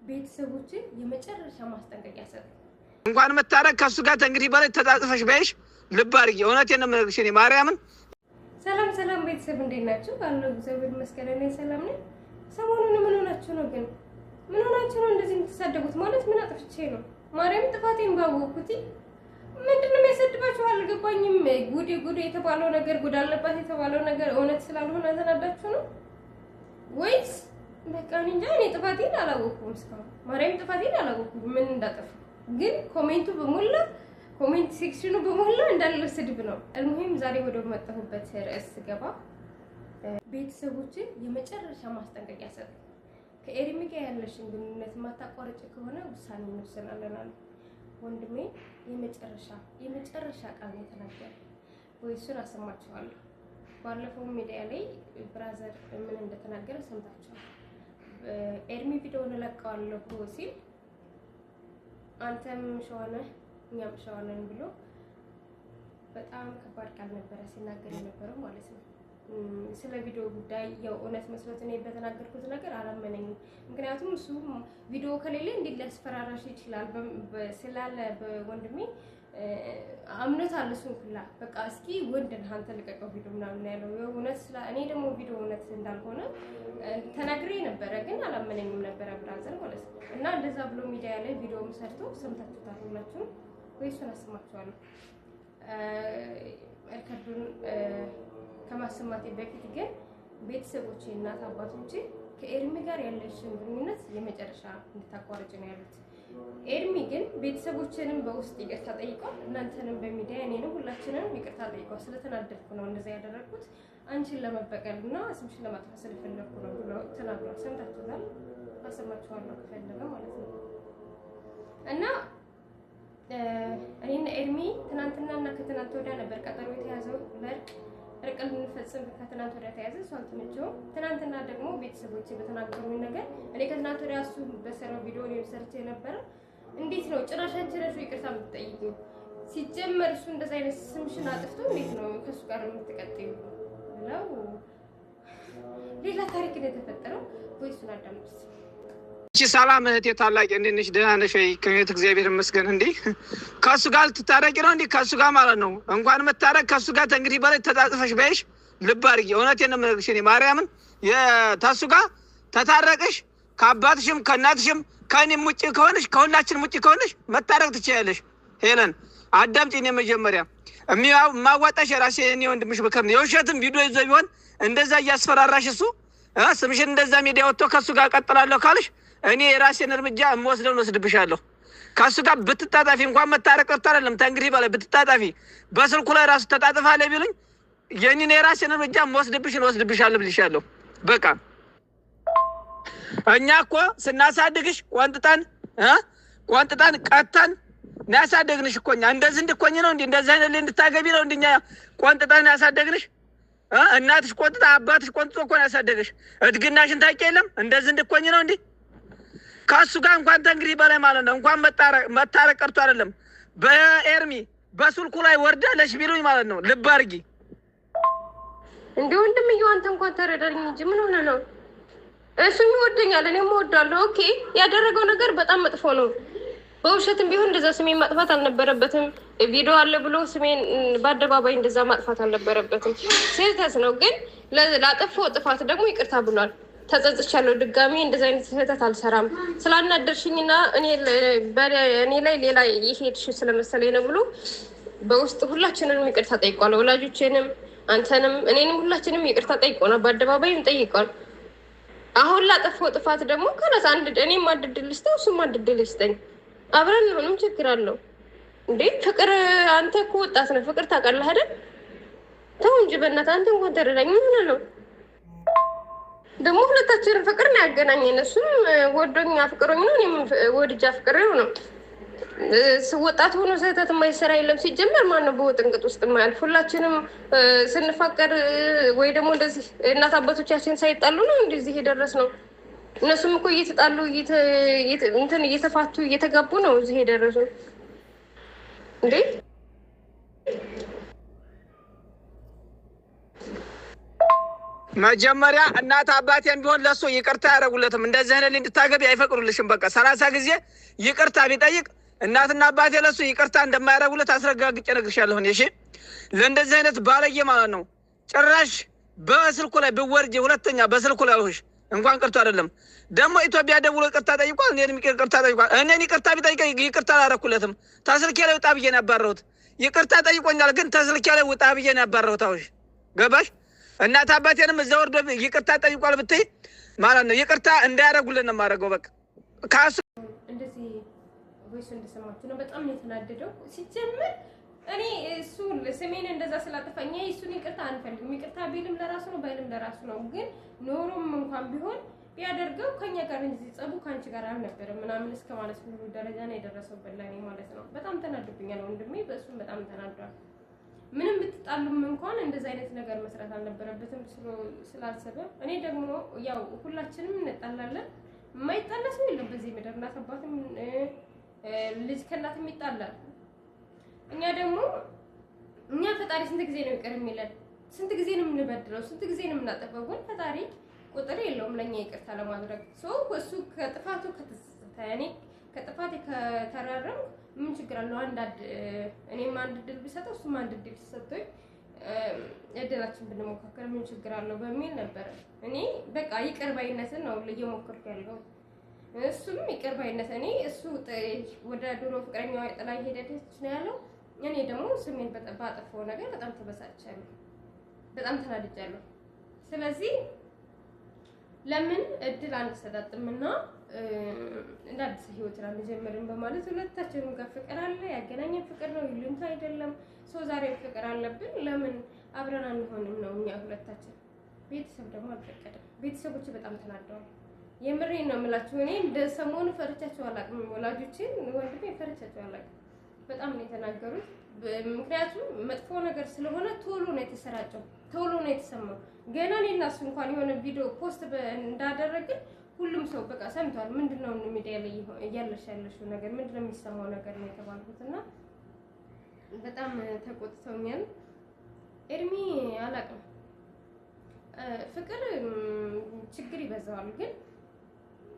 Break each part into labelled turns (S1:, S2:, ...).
S1: ቤተሰቦቼ የመጨረሻ ማስጠንቀቂያ ሰጡ።
S2: እንኳን መታረቅ ከሱ ጋር እንግዲህ በላይ ተጣጥፈሽ በይሽ ልብ አድርጊ። እውነቴን ነው የምነግርሽ እኔ ማርያምን።
S1: ሰላም ሰላም ቤተሰብ እንዴት ናችሁ? አለሁ እግዚአብሔር ይመስገን እኔ ሰላም ነኝ። ሰሞኑን ምን ሆናችሁ ነው ግን? ምን ሆናችሁ ነው እንደዚህ የምትሳደቡት? ማለት ምን አጥፍቼ ነው? ማርያም ጥፋቴን ባወኩት ምንድነው የሚያሰድባችሁ? አልገባኝም። ጉድ የተባለው ነገር ጉድ አለባት የተባለው ነገር እውነት ስላልሆነ ተናዳችሁ ነው ወይስ? በቃ እኔ እንጃ። እኔ ጥፋቴን አላወኩም እስካሁን። ማርያም ጥፋቴን አላወኩም ምን እንዳጠፋ። ግን ኮሜንት ሴክሽኑ በሞላ እንዳለ ስድብ ነው። አልሙሂም ዛሬ ወደ መጣሁበት ርዕስ ስገባ ቤተሰቦቼ የመጨረሻ ማስጠንቀቂያ ሰጡ። ከኤርሚ ጋር ያለሽን ግንኙነት ማታቋርጭ ከሆነ ውሳኔ እንወስናለን አሉ። ወንድሜ የመጨረሻ ቃል ነው የተናገረ። ወይሱን አሰማችኋለሁ። ባለፈው ሚዲያ ላይ ብራዘር ምን እንደተናገረ ሰምታችኋል። ኤርሚ ቪዲዮውን ለቀዋለሁ ሲል አንተም ሸዋነህ እኛም ሸዋነን ብሎ በጣም ከባድ ቃል ነበረ ሲናገር የነበረው ማለት ነው። ስለ ቪዲዮ ጉዳይ ያው እውነት መስሎት እኔ በተናገርኩት ነገር አላመነኝም። ምክንያቱም እሱ ቪዲዮ ከሌለ እንዴት ሊያስፈራራሽ ይችላል ስላለ በወንድሜ አምኖታል። እሱን ሁላ በቃ እስኪ ወንድን አንተ ልቀቀው ቪዲዮ ምናምን ያለው እውነት እኔ ደግሞ ቪዲዮ እውነት እንዳልሆነ ተናግሬ ነበረ፣ ግን አላመነኝም ነበረ ብራዘር ማለት ነው። እና እንደዛ ብሎ ሚዲያ ላይ ቪዲዮም ሰርቶ ሰምታችሁታል ሁላችሁም። ወይሱን አሰማችኋለሁ። ሪከርዱን ከማሰማቴ በፊት ግን ቤተሰቦቼ እናት አባቶቼ ከኤርሚ ጋር ያለሽን ግንኙነት የመጨረሻ እንድታቋርጭ ነው ያሉት። ኤርሚ ግን ቤተሰቦችንም በውስጥ ይቅርታ ጠይቋል፣ እናንተንም በሚዲያ እኔንም ሁላችንንም ይቅርታ ጠይቋል። ስለተናደድኩ ነው እንደዛ ያደረኩት አንቺን ለመበቀልና ስምሽን ለማጥፋት ስለፈለኩ ነው ብሎ ተናግሯል። ሰምታችሁታል። አሰማችኋለሁ ከፈለገ ማለት ነው። እና እኔና ኤርሚ ትናንትናና ከትናንት ወዲያ ነበር ቀጠሮ የተያዘው እርቅ ልንፈጽም ከትናንት ወዲያ ተያዘ። እሱ አልተመቸውም። ትናንትና ደግሞ ቤተሰቦቼ በተናገሩኝ ነገር እኔ ከትናንት ወዲያ እሱ በሰራው ቪዲዮ ነው ሰርቼ ነበረ። እንዴት ነው ጭራሽ አንቺ ነሽ ይቅርታ የምትጠይቂው? ሲጀመር እሱ እንደዛ አይነት ስምሽን አጥፍቶ እንዴት ነው ከሱ ጋር የምትቀጥይው? ብለው ሌላ ታሪክ ነው የተፈጠረው። ወይሱን አዳምጡት።
S2: እሺ ሰላም እህቴ ታላቅ እንዴት ነሽ? ደህና ነሽ ወይ? ከቤት እግዚአብሔር ይመስገን። እንዴ ከሱ ጋር ልትታረቂ ነው እንዴ? ከሱ ጋር ማለት ነው እንኳን መታረቅ ከሱ ጋር እንግዲህ በላይ ተጣጥፈሽ በይሽ ልብ አድርጊ። እውነቴን ነው የምነግርሽ እኔ ማርያምን። ከሱ ጋር ተታረቅሽ ከአባትሽም ከእናትሽም ከእኔም ውጭ ከሆነሽ ከሁላችንም ውጭ ከሆነሽ መታረቅ ትችያለሽ። ሄለን አዳምጪኝ። መጀመሪያ የማዋጣሽ የራሴ እኔ ወንድምሽ ምክር ነው። የውሸትም ቪዲዮ ይዞ ቢሆን እንደዛ እያስፈራራሽ እሱ ስምሽን እንደዛ ሚዲያ ወጥቶ ከሱ ጋር ቀጥላለሁ ካልሽ እኔ የራሴን እርምጃ የምወስደውን ወስድብሻለሁ። ከሱ ጋር ብትጣጣፊ እንኳን መታረቅ ቀርቶ አይደለም ተንግዲህ በላይ ብትጣጣፊ በስልኩ ላይ ራሱ ተጣጥፋለህ ቢሉኝ የኔን የራሴን እርምጃ የምወስድብሽን ወስድብሻለሁ ብልሻለሁ። በቃ እኛ እኮ ስናሳድግሽ ቆንጥጠን ቀጥተን ያሳደግንሽ እኮ እኛ እንደዚህ እንድትኮኝ ነው እንዴ? እንደዚህ አይነት ላይ እንድታገቢ ነው እንዴ? እኛ ቆንጥጠን ያሳደግንሽ። እናትሽ ቆንጥጣ አባትሽ ቆንጥጦ እኮ ያሳደግሽ። እድግናሽን ታውቂ የለም? እንደዚህ እንድትኮኝ ነው እንዴ? ከሱ ጋር እንኳን እንግዲህ በላይ ማለት ነው እንኳን መታረቅ ቀርቶ አይደለም በኤርሚ በስልኩ ላይ ወርዳለሽ ቢሉኝ ማለት ነው ልብ አድርጊ።
S1: እንዴ ወንድምዬው አንተ እንኳን ተረዳኝ እንጂ ምን ሆነ ነው? እሱም ይወደኛል እኔም እወዳለሁ። ኦኬ ያደረገው ነገር በጣም መጥፎ ነው። በውሸትም ቢሆን እንደዛ ስሜን ማጥፋት አልነበረበትም። ቪዲዮ አለ ብሎ ስሜን በአደባባይ እንደዛ ማጥፋት አልነበረበትም። ስህተት ነው፣ ግን ላጠፋው ጥፋት ደግሞ ይቅርታ ብሏል። ተጸጽቻለሁ፣ ድጋሚ እንደዛ አይነት ስህተት አልሰራም፣ ስላናደርሽኝና እኔ ላይ ሌላ ይሄድሽ ስለመሰለኝ ነው ብሎ በውስጥ ሁላችንንም ይቅርታ ጠይቋል። ወላጆችንም፣ አንተንም፣ እኔንም ሁላችንም ይቅርታ ጠይቆናል። በአደባባይም ጠይቋል። አሁን ላጠፋው ጥፋት ደግሞ ከነሳ እኔም አንድ ዕድል ልስጠው፣ እሱም አንድ ዕድል ልስጠኝ። አብረን ምንም ችግር አለው እንዴ? ፍቅር አንተ እኮ ወጣት ነህ፣ ፍቅር ታውቃለህ አይደል? ተው እንጂ በእናትህ አንተ እንኳን ተረዳኝ። ምን ነው ደግሞ ሁለታችንን ፍቅር ነው ያገናኘን። እሱም ወዶኛ ፍቅሮኝ ነው፣ እኔም ወድጃ ፍቅሬው ነው። ወጣት ሆኖ ስህተት የማይሰራ የለም። ሲጀመር ማነው በወጥንቅጥ ውስጥ የማያልፍ? ሁላችንም ስንፋቀር ወይ ደግሞ እንደዚህ እናት አባቶቻችን ሳይጣሉ ነው እንደዚህ የደረስነው። እነሱም እኮ እየተጣሉ እየተፋቱ እየተጋቡ ነው እዚህ የደረሱ እንዴ።
S2: መጀመሪያ እናት አባቴም ቢሆን ለሱ ይቅርታ ያደረጉለትም እንደዚህ አይነት እንድታገቢ አይፈቅዱልሽም። በቃ 30 ጊዜ ይቅርታ ቢጠይቅ እናትና አባቴ ለሱ ይቅርታ እንደማያደርጉለት አስረጋግጬ እነግርሻለሁ። እሺ ለእንደዚህ አይነት ባለጌ ማለት ነው። ጭራሽ በስልኩ ላይ ብወርጅ ሁለተኛ በስልኩ ላይ ሆሽ እንኳን ቅርቱ አይደለም ደግሞ ኢትዮጵያ ደውሎ ይቅርታ ጠይቋል። እኔን ይቅርታ ጠይቋል። እኔን ይቅርታ ቢጠይቅ ይቅርታ አላደረኩለትም። ተስልኬ ላይ ውጣ ብዬ ነው ያባረሁት። ይቅርታ ጠይቆኛል፣ ግን ተስልኬ ላይ ውጣ ብዬ ነው ያባረሁት። አሁሽ ገባሽ? እናት አባቴንም እዛ ወርዶ ይቅርታ ጠይቋል ብትይ ማለት ነው ይቅርታ እንዳያደርጉልን ነው የማደርገው። በቃ ካሱ
S1: እንደዚህ ወይስ እንደሰማችሁ ነው። በጣም ነው የተናደደው። ሲጀምር እኔ እሱ ስሜን እንደዛ ስላጠፋኝ እሱን ይቅርታ አንፈልግም። ይቅርታ ቢልም ለራሱ ነው ባይልም ለራሱ ነው። ግን ኖሮም እንኳን ቢሆን ቢያደርገው ከኛ ጋር እንጂ ጸቡ ካንቺ ጋር አልነበረም ምናምን እስከ ማለት ሁሉ ደረጃ ነው የደረሰው በላኔ ማለት ነው። በጣም ተናድብኛል ወንድሜ፣ በእሱም በጣም ተናዷል። ምንም ብትጣሉም እንኳን እንደዚህ አይነት ነገር መስራት አልነበረበትም ስላልሰበ እኔ ደግሞ ያው ሁላችንም እንጣላለን። የማይጣላ ሰው የለም በዚህ ምድር። እናት አባትም ልጅ ከእናትም ይጣላል። እኛ ደግሞ ፈጣሪ ስንት ጊዜ ነው ይቅር የሚለን? ስንት ጊዜ ነው የምንበድለው? ስንት ጊዜ ነው የምናጠፋው? ግን ፈጣሪ ቁጥር የለውም ለኛ ይቅርታ ለማድረግ። እሱ ከጥፋቱ ከተሰተኔ ከጥፋቴ ከተራረም ምን ችግር አለው? እኔም አንድ ድል ብሰጠው እሱም አንድ ድል ሰጥቶኝ እድላችን ብንሞካከር ምን ችግር አለው በሚል ነበር። እኔ በቃ ይቅር ባይነትን ነው እየሞከርኩ ያለው። እሱም ይቅር ባይነት እኔ እሱ ወደ ድሮ ፍቅረኛዋ ጥላ ሄደች ነው ያለው። እኔ ደግሞ ስሜን ባጠፋው ነገር በጣም ተበሳጭቻለሁ፣ በጣም ተናድጃለሁ። ስለዚህ ለምን እድል አንሰጣጥምና እንደ አዲስ ህይወትን አንጀምርም በማለት ሁለታችንም ጋር ፍቅር አለ፣ ያገናኘን ፍቅር ነው፣ ይሉንታ አይደለም። ዛሬ ፍቅር አለብን፣ ለምን አብረን አንሆንም ነው እኛ ሁለታችን። ቤተሰብ ደግሞ አልፈቀደም። ቤተሰቦች በጣም ተናደዋል። የምሬን ነው የምላችሁ። እኔ እንደ ሰሞኑ ፈርቻቸው አላውቅም። ወላጆችን ወንድሜ ፈርቻቸው አላውቅም። በጣም ነው የተናገሩት። ምክንያቱም መጥፎ ነገር ስለሆነ ቶሎ ነው የተሰራጨው፣ ቶሎ ነው የተሰማው። ገና እኔና እሱ እንኳን የሆነ ቪዲዮ ፖስት እንዳደረግን ሁሉም ሰው በቃ ሰምቷል። ምንድነው ሚዲያ ላይ ያለሽው ነገር ምንድነው የሚሰማው ነገር ነው የተባልኩትና በጣም ተቆጥተውኛል። ኤርሚ አላውቅም፣ ፍቅር ችግር ይበዛዋል፣ ግን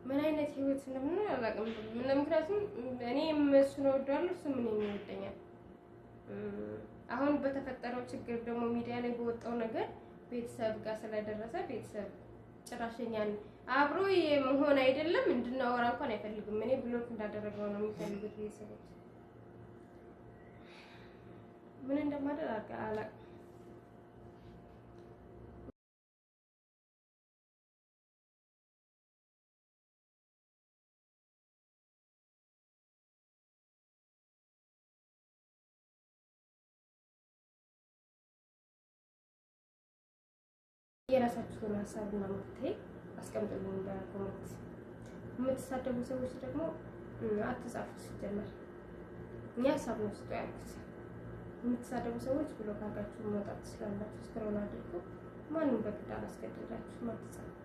S1: ምን አይነት ህይወት እንደምን አላውቅም። ምክንያቱም እኔም እሱን እወደዋለሁ፣ እሱም እኔን ይወደኛል። አሁን በተፈጠረው ችግር ደግሞ ሚዲያ ላይ በወጣው ነገር ቤተሰብ ጋር ስለደረሰ ቤተሰብ ጭራሽኛን አብሮ የመሆን አይደለም እንድናወራ እንኳን አይፈልግም። እኔ ብሎክ እንዳደረገው ነው የሚፈልጉት ቤተሰቦች። ምን እንደማደርግ አላውቅም። የራሳችሁን ሀሳብና መፍትሄ አስቀምጡልኝ በኮሜንት። የምትሳደቡ ሰዎች ደግሞ አትጻፉ። ሲጀመር እኛ ሀሳብ ነው ስጡ ያልኩት። የምትሳደቡ ሰዎች ብሎክ አድርጋችሁ መውጣት ትችላላችሁ። ስክሮል አድርጉ። ማንም በግድ አላስገድዳችሁም። አትጻፉ።